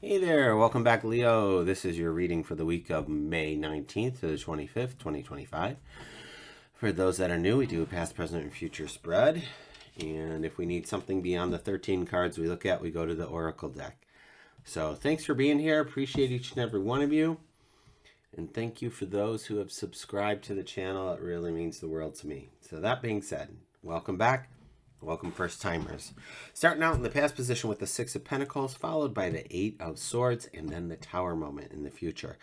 Hey there, welcome back, Leo. This is your reading for the week of May 19th to the 25th, 2025. For those that are new, we do a past, present, and future spread. And if we need something beyond the 13 cards we look at, we go to the Oracle deck. So thanks for being here. Appreciate each and every one of you. And thank you for those who have subscribed to the channel. It really means the world to me. So that being said, welcome back. Welcome, first timers. Starting out in the past position with the Six of Pentacles, followed by the Eight of Swords, and then the Tower moment in the future.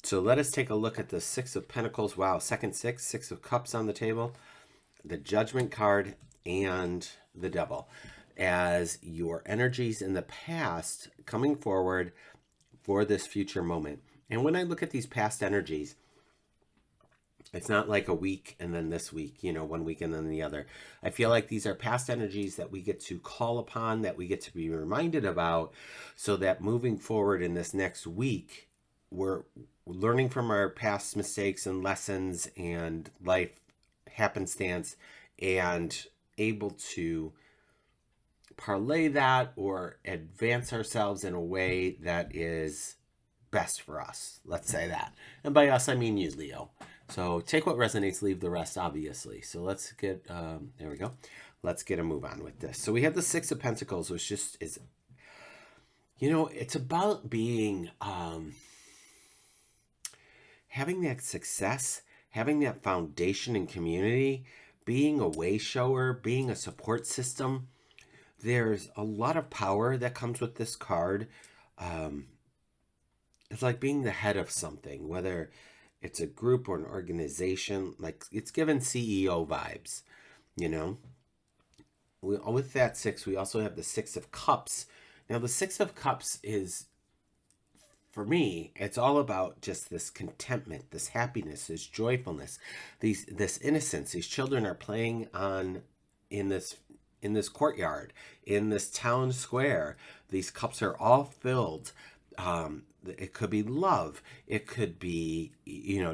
So let us take a look at the Six of Pentacles. Wow, second six, Six of Cups on the table, the Judgment card, and the Devil. As your energies in the past coming forward for this future moment. And when I look at these past energies, it's not like a week and then this week, 1 week and then the other. I feel like these are past energies that we get to call upon, that we get to be reminded about, so that moving forward in this next week, we're learning from our past mistakes and lessons and life happenstance and able to parlay that or advance ourselves in a way that is best for us. Let's say that. And by us, I mean you, Leo. So take what resonates, leave the rest, obviously. So let's get, there we go. Let's get a move on with this. So we have the Six of Pentacles, which just is, it's about being, having that success, having that foundation and community, being a way shower, being a support system. There's a lot of power that comes with this card. It's like being the head of something, whether it's a group or an organization. Like, it's given CEO vibes, With that six, we also have the Six of Cups. Now, the Six of Cups is, for me, it's all about just this contentment, this happiness, this joyfulness, this innocence. These children are playing in this courtyard, in this town square. These cups are all filled. It could be love. It could be,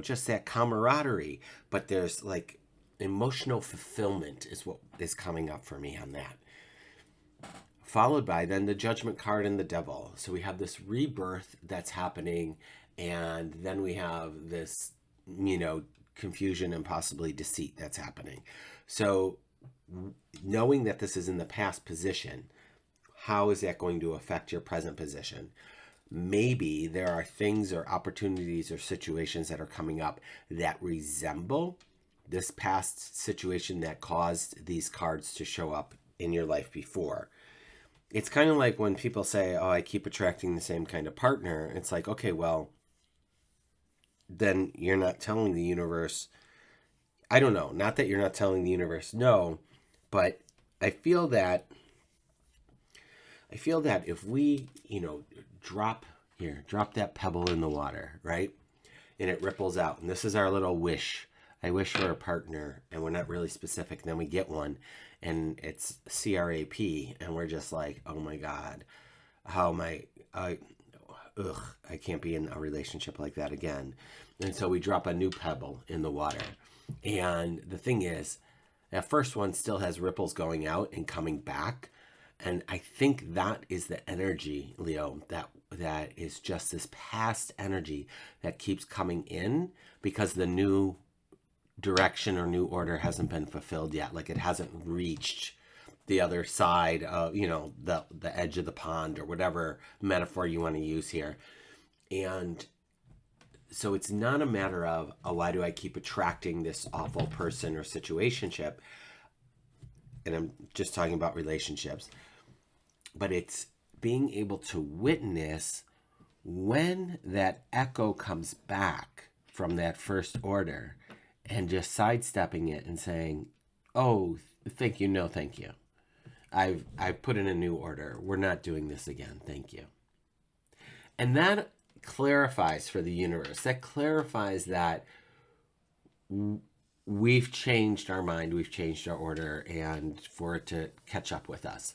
just that camaraderie. But there's like emotional fulfillment is what is coming up for me on that. Followed by then the Judgment card and the Devil. So we have this rebirth that's happening. And then we have this, confusion and possibly deceit that's happening. So knowing that this is in the past position, how is that going to affect your present position? Maybe there are things or opportunities or situations that are coming up that resemble this past situation that caused these cards to show up in your life before. It's kind of like when people say, oh, I keep attracting the same kind of partner. It's like, okay, well, then you're not telling the universe. I don't know. Not that you're not telling the universe no, but I feel that if we, drop that pebble in the water, right? And it ripples out. And this is our little wish. I wish for a partner, and we're not really specific. And then we get one, and it's CRAP, and we're just like, oh my God, how am I can't be in a relationship like that again. And so we drop a new pebble in the water. And the thing is, that first one still has ripples going out and coming back. And I think that is the energy, Leo, that is just this past energy that keeps coming in because the new direction or new order hasn't been fulfilled yet. Like, it hasn't reached the other side of, the edge of the pond, or whatever metaphor you want to use here. And so it's not a matter of, oh, why do I keep attracting this awful person or situationship? And I'm just talking about relationships. But it's being able to witness when that echo comes back from that first order and just sidestepping it and saying, oh, thank you, no thank you. I've put in a new order. We're not doing this again, thank you. And that clarifies for the universe. That clarifies that we've changed our mind, we've changed our order, and for it to catch up with us.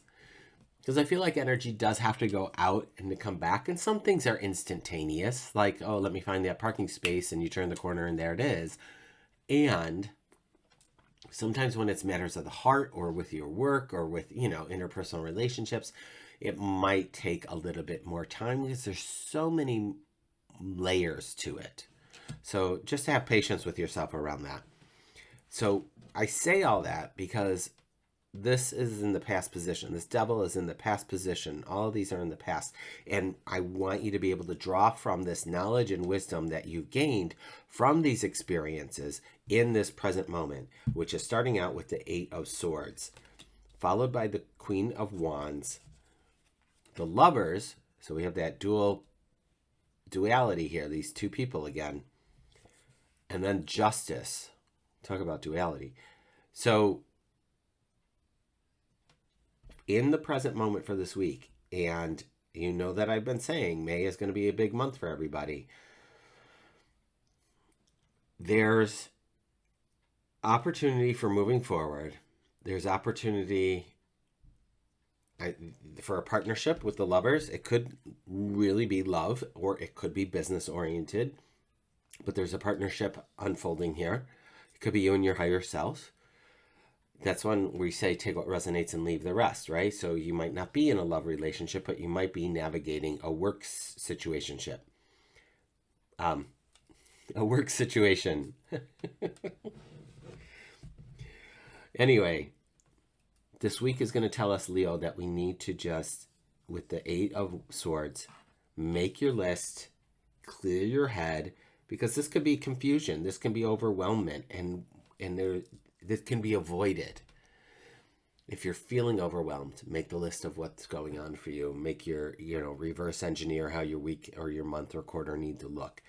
Because I feel like energy does have to go out and to come back. And some things are instantaneous. Like, oh, let me find that parking space. And you turn the corner and there it is. And sometimes when it's matters of the heart or with your work or with, interpersonal relationships, it might take a little bit more time because there's so many layers to it. So just have patience with yourself around that. So I say all that because this is in the past position. This devil is in the past position. All of these are in the past. And I want you to be able to draw from this knowledge and wisdom that you've gained from these experiences in this present moment, which is starting out with the Eight of Swords, followed by the Queen of Wands, the Lovers. So we have that duality here, these two people again. And then Justice. Talk about duality. So in the present moment for this week, and you know that I've been saying May is going to be a big month for everybody. There's opportunity for moving forward. There's opportunity for a partnership with the Lovers. It could really be love, or it could be business oriented, but there's a partnership unfolding here. It could be you and your higher self. That's when we say take what resonates and leave the rest, right? So you might not be in a love relationship, but you might be navigating a work situationship. A work situation. Anyway, this week is going to tell us, Leo, that we need to just, with the Eight of Swords, make your list, clear your head, because this could be confusion. This can be overwhelmment, and this can be avoided. If you're feeling overwhelmed, make the list of what's going on for you. Make your, reverse engineer how your week or your month or quarter need to look.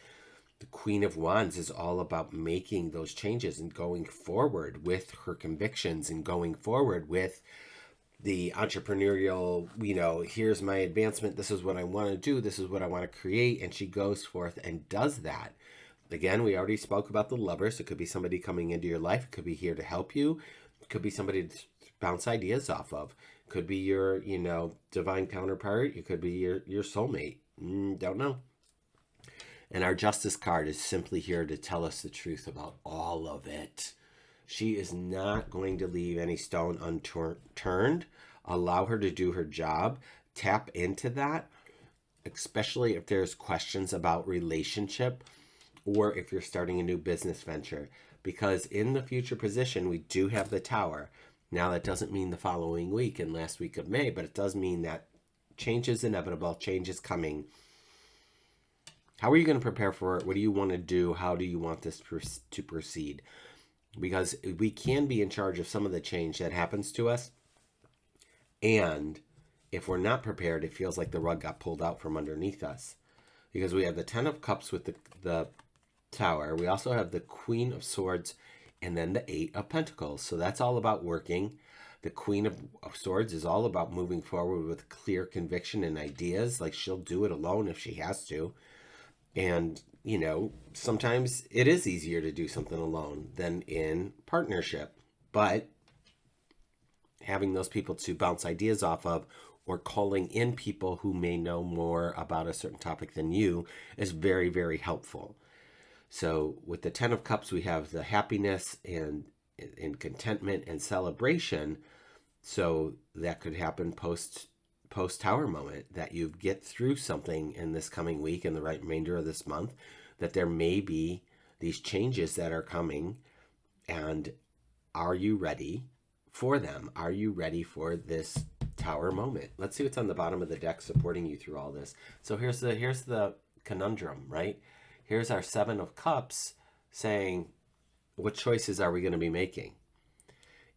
The Queen of Wands is all about making those changes and going forward with her convictions and going forward with the entrepreneurial, here's my advancement. This is what I want to do. This is what I want to create. And she goes forth and does that. Again, we already spoke about the Lovers. It could be somebody coming into your life. It could be here to help you. It could be somebody to bounce ideas off of. It could be your, divine counterpart. It could be your soulmate. Don't know. And our Justice card is simply here to tell us the truth about all of it. She is not going to leave any stone unturned. Allow her to do her job. Tap into that, especially if there's questions about relationship or if you're starting a new business venture. Because in the future position, we do have the Tower. Now, that doesn't mean the following week and last week of May, but it does mean that change is inevitable. Change is coming. How are you going to prepare for it? What do you want to do? How do you want this to proceed? Because we can be in charge of some of the change that happens to us. And if we're not prepared, it feels like the rug got pulled out from underneath us. Because we have the Ten of Cups with the Tower. We also have the Queen of Swords and then the Eight of Pentacles. So that's all about working. The Queen of Swords is all about moving forward with clear conviction and ideas. Like, she'll do it alone if she has to. And, sometimes it is easier to do something alone than in partnership. But having those people to bounce ideas off of, or calling in people who may know more about a certain topic than you, is very, very helpful. So with the Ten of Cups, we have the happiness and contentment and celebration. So that could happen post-Tower moment, that you get through something in this coming week and the remainder of this month, that there may be these changes that are coming. And are you ready for them? Are you ready for this Tower moment? Let's see what's on the bottom of the deck supporting you through all this. So here's the conundrum, right? Here's our Seven of Cups saying, what choices are we going to be making?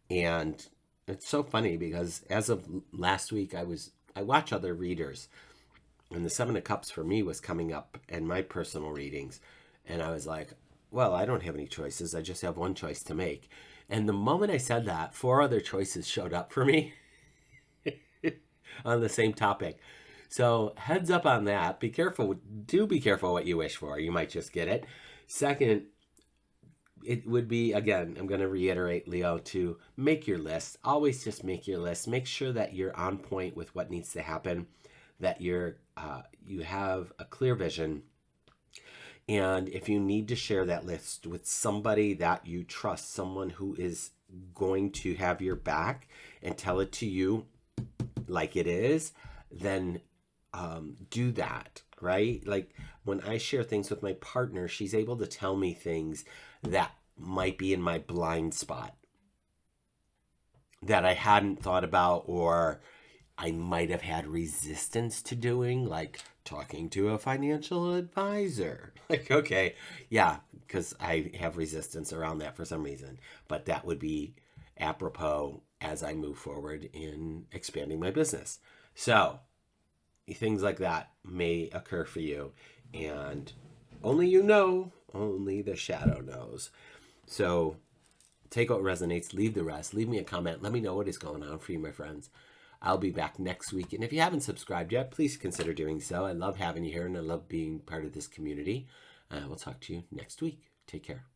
And it's so funny because as of last week, I watch other readers, and the Seven of Cups for me was coming up in my personal readings. And I was like, well, I don't have any choices. I just have one choice to make. And the moment I said that, 4 other choices showed up for me on the same topic. So heads up on that. Be careful. Do be careful what you wish for. You might just get it. Second, it would be, again, I'm going to reiterate, Leo, to make your list. Always just make your list. Make sure that you're on point with what needs to happen, that you have a clear vision. And if you need to share that list with somebody that you trust, someone who is going to have your back and tell it to you like it is, then do that, right? Like when I share things with my partner, she's able to tell me things that might be in my blind spot that I hadn't thought about, or I might have had resistance to doing, like talking to a financial advisor. Like, okay, yeah, because I have resistance around that for some reason. But that would be apropos as I move forward in expanding my business. So, things like that may occur for you. And only you know, only the shadow knows. So, take what resonates, leave the rest. Leave me a comment. Let me know what is going on for you, my friends. I'll be back next week. And if you haven't subscribed yet, please consider doing so. I love having you here and I love being part of this community. We'll talk to you next week. Take care.